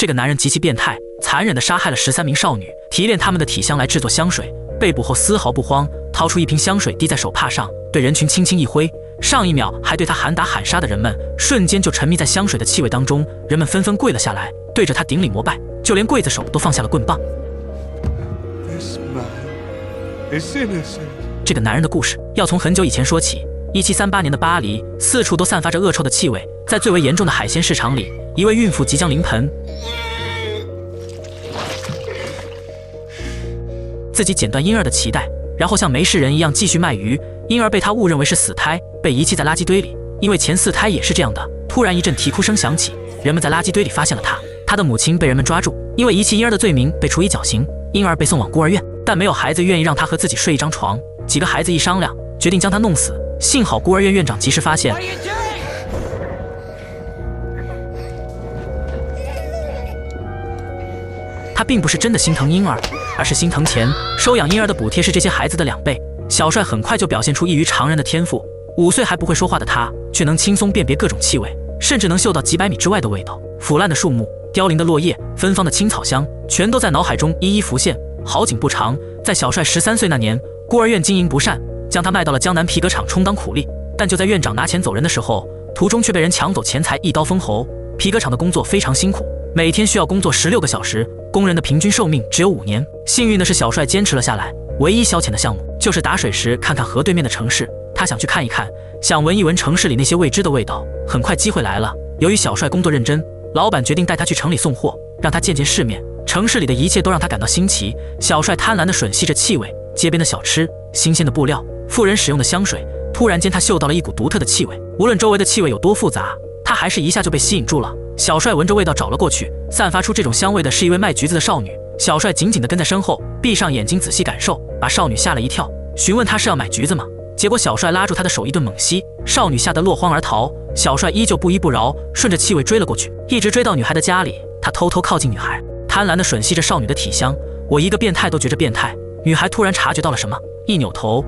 这个男人极其变态，残忍地杀害了13名少女，提炼她们的体香来制作香水。被捕后丝毫不慌，掏出一瓶香水滴在手帕上，对人群轻轻一挥。上一秒还对他喊打喊杀的人们，瞬间就沉迷在香水的气味当中。人们纷纷跪了下来，对着他顶礼膜拜，就连刽子手都放下了棍棒。这个男人的故事要从很久以前说起。1738年的巴黎，四处都散发着恶臭的气味。在最为严重的海鲜市场里，一位孕妇即将临盆，自己剪断婴儿的脐带，然后像没事人一样继续卖鱼。婴儿被他误认为是死胎，被遗弃在垃圾堆里。因为前4胎也是这样的。突然一阵啼哭声响起，人们在垃圾堆里发现了他的母亲被人们抓住，因为遗弃婴儿的罪名被处以绞刑。婴儿被送往孤儿院，但没有孩子愿意让他和自己睡一张床。几个孩子一商量，决定将他弄死。幸好孤儿院院长及时发现。他并不是真的心疼婴儿，而是心疼钱。收养婴儿的补贴是这些孩子的2倍。小帅很快就表现出异于常人的天赋。5岁还不会说话的他，却能轻松辨别各种气味，甚至能嗅到几百米之外的味道。腐烂的树木、凋零的落叶、芬芳的青草香，全都在脑海中一一浮现。好景不长，在小帅13岁那年，孤儿院经营不善，将他卖到了江南皮革厂充当苦力。但就在院长拿钱走人的时候，途中却被人抢走钱财，一刀封喉。皮革厂的工作非常辛苦，每天需要工作16个小时，工人的平均寿命只有5年。幸运的是，小帅坚持了下来，唯一消遣的项目就是打水时看看河对面的城市。他想去看一看，想闻一闻城市里那些未知的味道。很快机会来了，由于小帅工作认真，老板决定带他去城里送货，让他见见世面。城市里的一切都让他感到新奇。小帅贪婪地吮吸着气味，街边的小吃、新鲜的布料、富人使用的香水。突然间，他嗅到了一股独特的气味，无论周围的气味有多复杂，他还是一下就被吸引住了。小帅闻着味道找了过去，散发出这种香味的是一位卖橘子的少女。小帅紧紧地跟在身后，闭上眼睛仔细感受，把少女吓了一跳，询问她是要买橘子吗？结果小帅拉住她的手一顿猛吸，少女吓得落荒而逃。小帅依旧不依不饶，顺着气味追了过去，一直追到女孩的家里。他偷偷靠近女孩，贪婪地吮吸着少女的体香。我一个变态都觉着变态。女孩突然察觉到了什么，一扭头，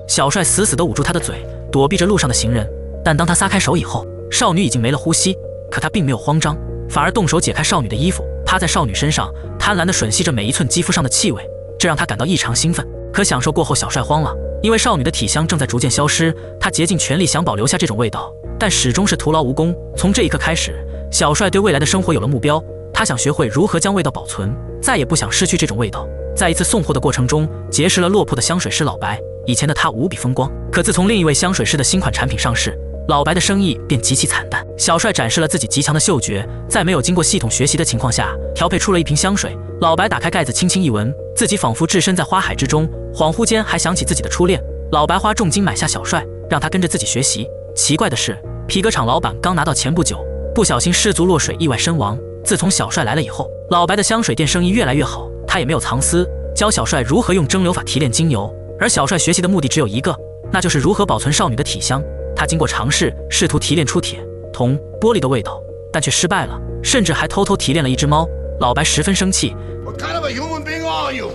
小帅死死地捂住她的嘴，躲避着路上的行人。但当他撒开手以后，少女已经没了呼吸。可他并没有慌张，反而动手解开少女的衣服，趴在少女身上，贪婪地吮吸着每一寸肌肤上的气味，这让他感到异常兴奋。可享受过后，小帅慌了，因为少女的体香正在逐渐消失。他竭尽全力想保留下这种味道，但始终是徒劳无功。从这一刻开始，小帅对未来的生活有了目标，他想学会如何将味道保存，再也不想失去这种味道。在一次送货的过程中，结识了落魄的香水师老白。以前的他无比风光，可自从另一位香水师的新款产品上市，老白的生意便极其惨淡。小帅展示了自己极强的嗅觉，在没有经过系统学习的情况下，调配出了一瓶香水。老白打开盖子，轻轻一闻，自己仿佛置身在花海之中，恍惚间还想起自己的初恋。老白花重金买下小帅，让他跟着自己学习。奇怪的是，皮革厂老板刚拿到钱不久，不小心失足落水，意外身亡。自从小帅来了以后，老白的香水店生意越来越好，他也没有藏私，教小帅如何用蒸馏法提炼精油。而小帅学习的目的只有一个，那就是如何保存少女的体香。他经过尝试，试图提炼出铁、铜、玻璃的味道，但却失败了，甚至还偷偷提炼了一只猫。老白十分生气。What kind of a human being are you?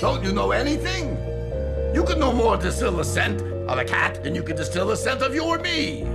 Don't you know anything? You could no more distill the scent of a cat than you could distill the scent of you or me.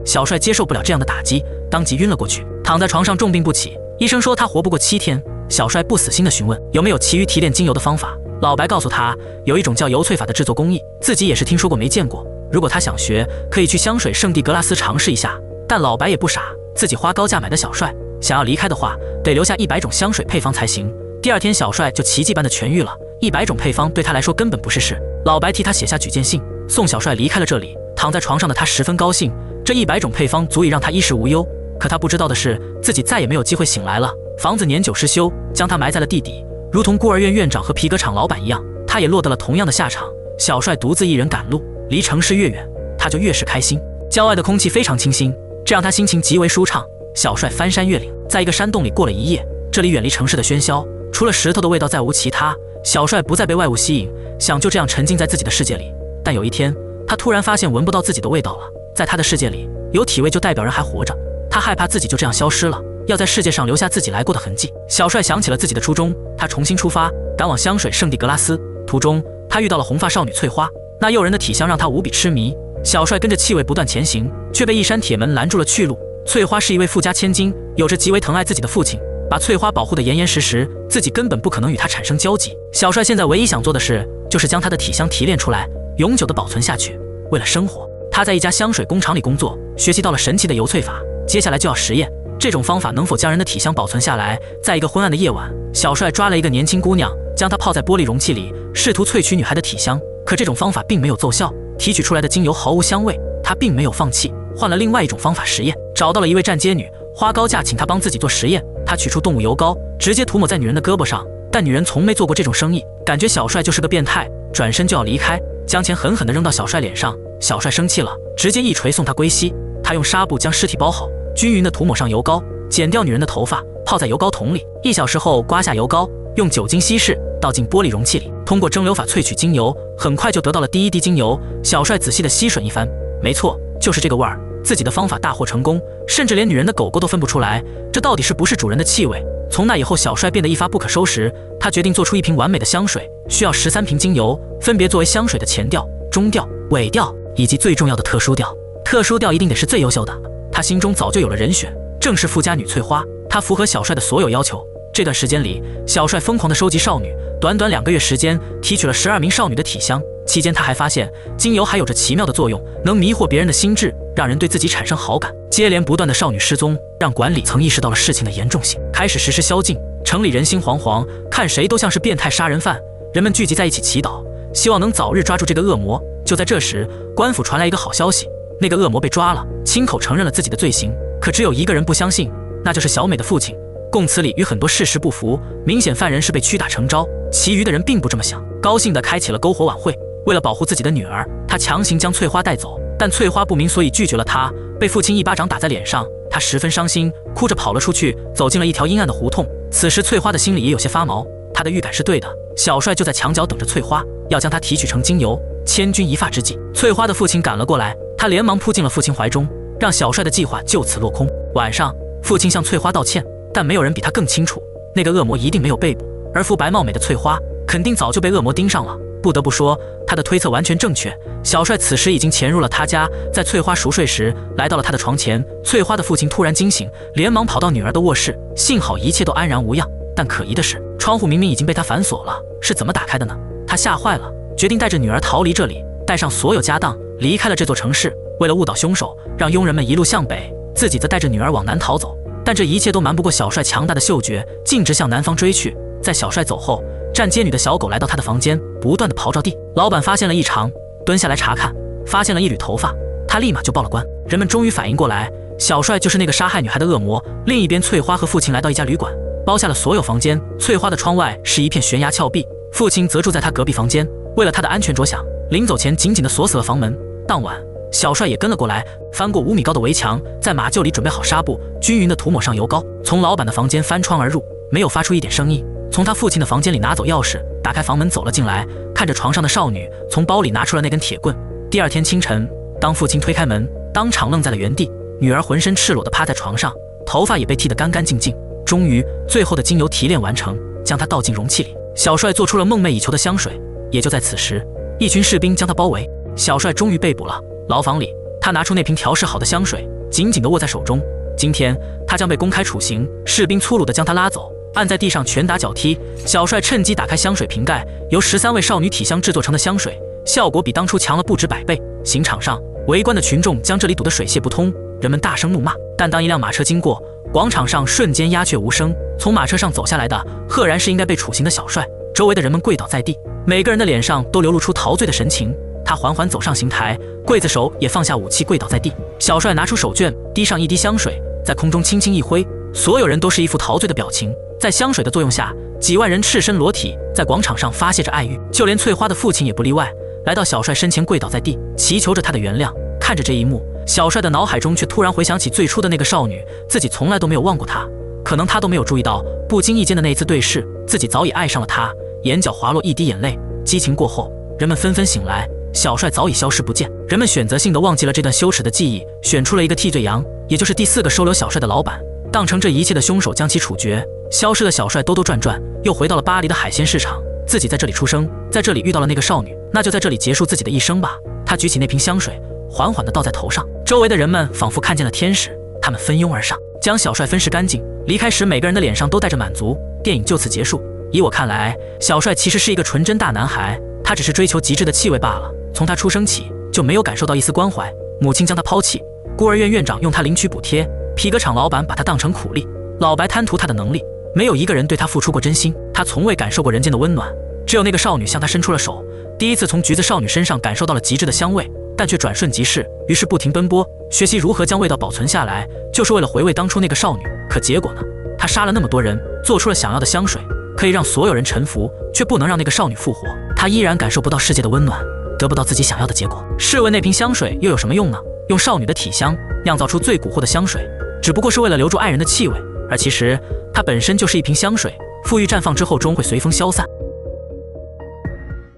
小帅接受不了这样的打击，当即晕了过去，躺在床上重病不起。医生说他活不过7天。小帅不死心地询问有没有其余提炼精油的方法。老白告诉他，有一种叫油萃法的制作工艺，自己也是听说过没见过。如果他想学，可以去香水圣地格拉斯尝试一下。但老白也不傻，自己花高价买的小帅，想要离开的话，得留下100种香水配方才行。第2天，小帅就奇迹般的痊愈了。100种配方对他来说根本不是事。老白替他写下举荐信，送小帅离开了这里。躺在床上的他十分高兴，这100种配方足以让他衣食无忧。可他不知道的是，自己再也没有机会醒来了。房子年久失修，将他埋在了地底，如同孤儿院院长和皮革厂老板一样，他也落得了同样的下场。小帅独自一人赶路，离城市越远，他就越是开心。郊外的空气非常清新，这让他心情极为舒畅。小帅翻山越岭，在一个山洞里过了一夜。这里远离城市的喧嚣，除了石头的味道再无其他。小帅不再被外物吸引，想就这样沉浸在自己的世界里。但有一天，他突然发现闻不到自己的味道了。在他的世界里，有体味就代表人还活着。他害怕自己就这样消失了，要在世界上留下自己来过的痕迹。小帅想起了自己的初衷，他重新出发，赶往香水圣地格拉斯。途中，他遇到了红发少女翠花，那诱人的体香让他无比痴迷。小帅跟着气味不断前行，却被一扇铁门拦住了去路。翠花是一位富家千金，有着极为疼爱自己的父亲，把翠花保护得严严实实，自己根本不可能与她产生交集。小帅现在唯一想做的事，就是将他的体香提炼出来，永久地保存下去。为了生活，他在一家香水工厂里工作，学习到了神奇的油萃法，接下来就要实验这种方法能否将人的体香保存下来。在一个昏暗的夜晚，小帅抓了一个年轻姑娘，将她泡在玻璃容器里，试图萃取女孩的体香。可这种方法并没有奏效，提取出来的精油毫无香味。他并没有放弃，换了另外一种方法实验，找到了一位站街女，花高价请她帮自己做实验。他取出动物油膏，直接涂抹在女人的胳膊上，但女人从没做过这种生意，感觉小帅就是个变态，转身就要离开，将钱狠狠地扔到小帅脸上。小帅生气了，直接一锤送他归西。他用纱布将尸体包好，均匀地涂抹上油膏，剪掉女人的头发，泡在油膏桶里。1小时后，刮下油膏，用酒精稀释，倒进玻璃容器里，通过蒸馏法萃取精油，很快就得到了第一滴精油。小帅仔细地吸吮一番，没错，就是这个味儿。自己的方法大获成功，甚至连女人的狗狗都分不出来，这到底是不是主人的气味？从那以后，小帅变得一发不可收拾。他决定做出一瓶完美的香水，需要13瓶精油，分别作为香水的前调、中调、尾调以及最重要的特殊调。特殊调一定得是最优秀的。他心中早就有了人选，正是富家女翠花。她符合小帅的所有要求。这段时间里，小帅疯狂地收集少女，短短2个月时间，提取了12名少女的体香。期间，他还发现精油还有着奇妙的作用，能迷惑别人的心智，让人对自己产生好感。接连不断的少女失踪，让管理层意识到了事情的严重性，开始实施宵禁。城里人心惶惶，看谁都像是变态杀人犯。人们聚集在一起祈祷，希望能早日抓住这个恶魔。就在这时，官府传来一个好消息，那个恶魔被抓了，亲口承认了自己的罪行。可只有一个人不相信，那就是小美的父亲。供词里与很多事实不符，明显犯人是被屈打成招。其余的人并不这么想，高兴地开启了篝火晚会。为了保护自己的女儿，他强行将翠花带走，但翠花不明所以拒绝了他，被父亲一巴掌打在脸上。他十分伤心，哭着跑了出去，走进了一条阴暗的胡同。此时翠花的心里也有些发毛，他的预感是对的。小帅就在墙角等着翠花，要将她提取成精油。千钧一发之际，翠花的父亲赶了过来，他连忙扑进了父亲怀中，让小帅的计划就此落空。晚上，父亲向翠花道歉，但没有人比他更清楚，那个恶魔一定没有被捕，而肤白貌美的翠花肯定早就被恶魔盯上了。不得不说，他的推测完全正确。小帅此时已经潜入了他家，在翠花熟睡时，来到了他的床前。翠花的父亲突然惊醒，连忙跑到女儿的卧室，幸好一切都安然无恙。但可疑的是，窗户明明已经被他反锁了，是怎么打开的呢？他吓坏了，决定带着女儿逃离这里，带上所有家当，离开了这座城市。为了误导凶手，让佣人们一路向北，自己则带着女儿往南逃走。但这一切都瞒不过小帅强大的嗅觉，径直向南方追去。在小帅走后，站街女的小狗来到他的房间，不断地刨着地。老板发现了异常，蹲下来查看，发现了一缕头发，他立马就报了官。人们终于反应过来，小帅就是那个杀害女孩的恶魔。另一边，翠花和父亲来到一家旅馆，包下了所有房间。翠花的窗外是一片悬崖峭壁，父亲则住在他隔壁房间。为了他的安全着想，临走前紧紧地锁死了房门。当晚，小帅也跟了过来，翻过5米高的围墙，在马厩里准备好纱布，均匀地涂抹上油膏，从老板的房间翻窗而入，没有发出一点声音。从他父亲的房间里拿走钥匙，打开房门走了进来，看着床上的少女，从包里拿出了那根铁棍。第二天清晨，当父亲推开门，当场愣在了原地。女儿浑身赤裸地趴在床上，头发也被剃得干干净净。终于，最后的精油提炼完成，将它倒进容器里。小帅做出了梦寐以求的香水。也就在此时，一群士兵将他包围。小帅终于被捕了。牢房里，他拿出那瓶调试好的香水，紧紧地握在手中。今天，他将被公开处刑。士兵粗鲁地将他拉走，按在地上拳打脚踢。小帅趁机打开香水瓶盖，由13位少女体香制作成的香水，效果比当初强了不止100倍。刑场上，围观的群众将这里堵得水泄不通，人们大声怒骂。但当一辆马车经过，广场上瞬间鸦雀无声。从马车上走下来的，赫然是应该被处刑的小帅。周围的人们跪倒在地，每个人的脸上都流露出陶醉的神情。他缓缓走上刑台，刽子手也放下武器，跪倒在地。小帅拿出手绢，滴上一滴香水，在空中轻轻一挥，所有人都是一副陶醉的表情。在香水的作用下，几万人赤身裸体在广场上发泄着爱欲，就连翠花的父亲也不例外，来到小帅身前跪倒在地，祈求着他的原谅。看着这一幕，小帅的脑海中却突然回想起最初的那个少女，自己从来都没有忘过她。可能他都没有注意到，不经意间的那一次对视，自己早已爱上了她。眼角滑落一滴眼泪，激情过后，人们纷纷醒来，小帅早已消失不见。人们选择性地忘记了这段羞耻的记忆，选出了一个替罪羊，也就是第4个收留小帅的老板，当成这一切的凶手，将其处决。消失的小帅兜兜转转，又回到了巴黎的海鲜市场。自己在这里出生，在这里遇到了那个少女，那就在这里结束自己的一生吧。他举起那瓶香水，缓缓地倒在头上。周围的人们仿佛看见了天使，他们蜂拥而上，将小帅分食干净。离开时，每个人的脸上都带着满足。电影就此结束。以我看来，小帅其实是一个纯真大男孩，他只是追求极致的气味罢了。从他出生起就没有感受到一丝关怀，母亲将他抛弃，孤儿院院长用他领取补贴，皮革厂老板把他当成苦力，老白贪图他的能力，没有一个人对他付出过真心。他从未感受过人间的温暖，只有那个少女向他伸出了手，第一次从橘子少女身上感受到了极致的香味，但却转瞬即逝。于是不停奔波，学习如何将味道保存下来，就是为了回味当初那个少女。可结果呢？他杀了那么多人，做出了想要的香水，可以让所有人臣服，却不能让那个少女复活。他依然感受不到世界的温暖，得不到自己想要的结果。试问那瓶香水又有什么用呢？用少女的体香酿造出最蛊惑的香水，只不过是为了留住爱人的气味，而其实它本身就是一瓶香水，馥郁绽放之后终会随风消散。